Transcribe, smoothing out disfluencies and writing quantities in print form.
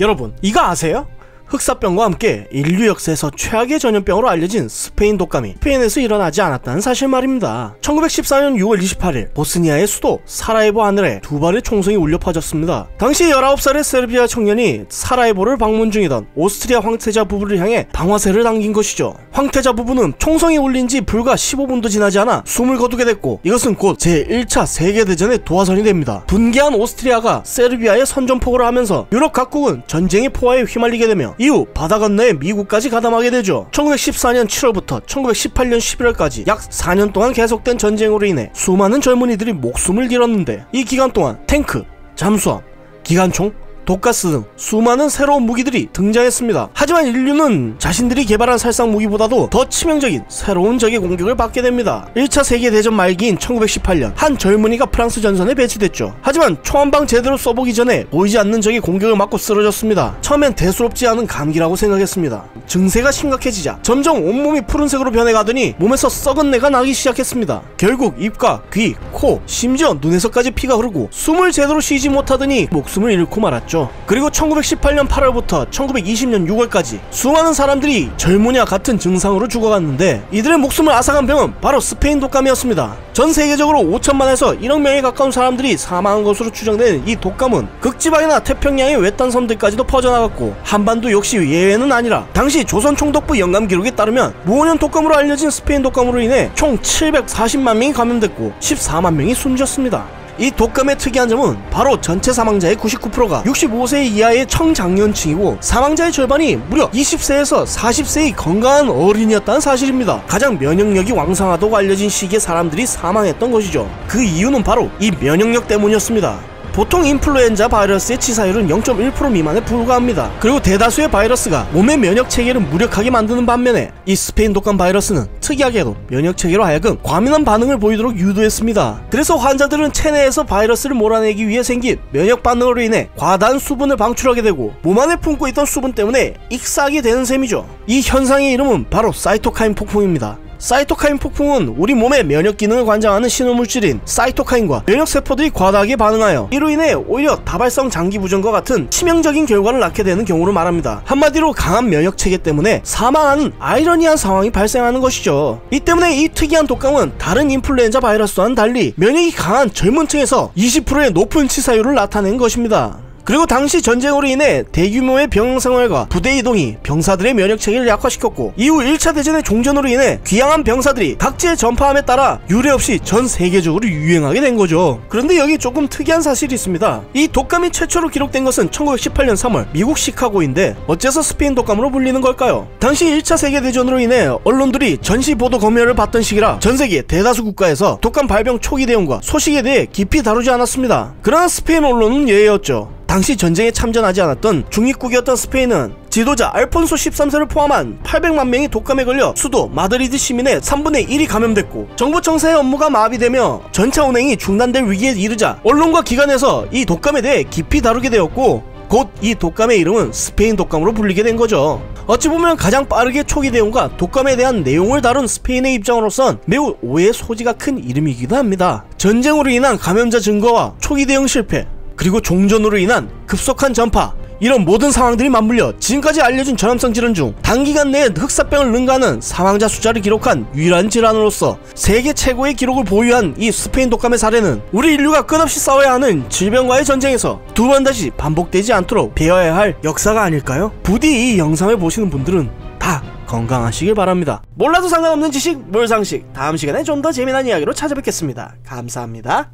여러분, 이거 아세요? 흑사병과 함께 인류 역사에서 최악의 전염병으로 알려진 스페인 독감이 스페인에서 일어나지 않았다는 사실 말입니다. 1914년 6월 28일 보스니아의 수도 사라예보 하늘에 두 발의 총성이 울려 퍼졌습니다. 당시 19살의 세르비아 청년이 사라예보를 방문 중이던 오스트리아 황태자 부부를 향해 방화쇠를 당긴 것이죠. 황태자 부부는 총성이 울린 지 불과 15분도 지나지 않아 숨을 거두게 됐고, 이것은 곧 제1차 세계대전의 도화선이 됩니다. 분개한 오스트리아가 세르비아에 선전포고를 하면서 유럽 각국은 전쟁의 포화에 휘말리게 되며 이후 바다 건너에 미국까지 가담하게 되죠. 1914년 7월부터 1918년 11월까지 약 4년 동안 계속된 전쟁으로 인해 수많은 젊은이들이 목숨을 잃었는데, 이 기간 동안 탱크, 잠수함, 기관총, 독가스 등 수많은 새로운 무기들이 등장했습니다. 하지만 인류는 자신들이 개발한 살상 무기보다도 더 치명적인 새로운 적의 공격을 받게 됩니다. 1차 세계대전 말기인 1918년 한 젊은이가 프랑스 전선에 배치됐죠. 하지만 총 한 방 제대로 써보기 전에 보이지 않는 적의 공격을 맞고 쓰러졌습니다. 처음엔 대수롭지 않은 감기라고 생각했습니다. 증세가 심각해지자 점점 온몸이 푸른색으로 변해가더니 몸에서 썩은 내가 나기 시작했습니다. 결국 입과 귀, 코, 심지어 눈에서까지 피가 흐르고 숨을 제대로 쉬지 못하더니 목숨을 잃고 말았죠. 그리고 1918년 8월부터 1920년 6월까지 수많은 사람들이 젊은이와 같은 증상으로 죽어갔는데, 이들의 목숨을 앗아간 병은 바로 스페인 독감이었습니다. 전 세계적으로 5천만에서 1억 명에 가까운 사람들이 사망한 것으로 추정되는 이 독감은 극지방이나 태평양의 외딴 섬들까지도 퍼져나갔고, 한반도 역시 예외는 아니라 당시 조선 총독부 영감 기록에 따르면 무원형 독감으로 알려진 스페인 독감으로 인해 총 740만 명이 감염됐고 14만 명이 숨졌습니다. 이 독감의 특이한 점은 바로 전체 사망자의 99%가 65세 이하의 청장년층이고, 사망자의 절반이 무려 20세에서 40세의 건강한 어린이였다는 사실입니다. 가장 면역력이 왕성하다고 알려진 시기에 사람들이 사망했던 것이죠. 그 이유는 바로 이 면역력 때문이었습니다. 보통 인플루엔자 바이러스의 치사율은 0.1% 미만에 불과합니다. 그리고 대다수의 바이러스가 몸의 면역체계를 무력하게 만드는 반면에 이 스페인 독감 바이러스는 특이하게도 면역체계로 하여금 과민한 반응을 보이도록 유도했습니다. 그래서 환자들은 체내에서 바이러스를 몰아내기 위해 생긴 면역 반응으로 인해 과다한 수분을 방출하게 되고, 몸 안에 품고 있던 수분 때문에 익사하게 되는 셈이죠. 이 현상의 이름은 바로 사이토카인 폭풍입니다. 사이토카인 폭풍은 우리 몸의 면역 기능을 관장하는 신호물질인 사이토카인과 면역세포들이 과다하게 반응하여 이로 인해 오히려 다발성 장기 부전과 같은 치명적인 결과를 낳게 되는 경우를 말합니다. 한마디로 강한 면역체계 때문에 사망하는 아이러니한 상황이 발생하는 것이죠. 이 때문에 이 특이한 독감은 다른 인플루엔자 바이러스와는 달리 면역이 강한 젊은 층에서 20%의 높은 치사율을 나타낸 것입니다. 그리고 당시 전쟁으로 인해 대규모의 병영생활과 부대 이동이 병사들의 면역체계를 약화시켰고, 이후 1차 대전의 종전으로 인해 귀향한 병사들이 각지에 전파함에 따라 유례없이 전 세계적으로 유행하게 된 거죠. 그런데 여기 조금 특이한 사실이 있습니다. 이 독감이 최초로 기록된 것은 1918년 3월 미국 시카고인데, 어째서 스페인 독감으로 불리는 걸까요? 당시 1차 세계대전으로 인해 언론들이 전시 보도 검열을 받던 시기라 전 세계 대다수 국가에서 독감 발병 초기 대응과 소식에 대해 깊이 다루지 않았습니다. 그러나 스페인 언론은 예외였죠. 당시 전쟁에 참전하지 않았던 중립국이었던 스페인은 지도자 알폰소 13세를 포함한 800만 명이 독감에 걸려 수도 마드리드 시민의 3분의 1이 감염됐고, 정부 청사의 업무가 마비되며 전차 운행이 중단될 위기에 이르자 언론과 기관에서 이 독감에 대해 깊이 다루게 되었고, 곧 이 독감의 이름은 스페인 독감으로 불리게 된 거죠. 어찌 보면 가장 빠르게 초기 대응과 독감에 대한 내용을 다룬 스페인의 입장으로선 매우 오해의 소지가 큰 이름이기도 합니다. 전쟁으로 인한 감염자 증가와 초기 대응 실패, 그리고 종전으로 인한 급속한 전파, 이런 모든 상황들이 맞물려 지금까지 알려진 전염성 질환 중 단기간 내에 흑사병을 능가하는 사망자 숫자를 기록한 유일한 질환으로서 세계 최고의 기록을 보유한 이 스페인 독감의 사례는 우리 인류가 끝없이 싸워야 하는 질병과의 전쟁에서 두 번 다시 반복되지 않도록 배워야 할 역사가 아닐까요? 부디 이 영상을 보시는 분들은 다 건강하시길 바랍니다. 몰라도 상관없는 지식 몰상식, 다음 시간에 좀 더 재미난 이야기로 찾아뵙겠습니다. 감사합니다.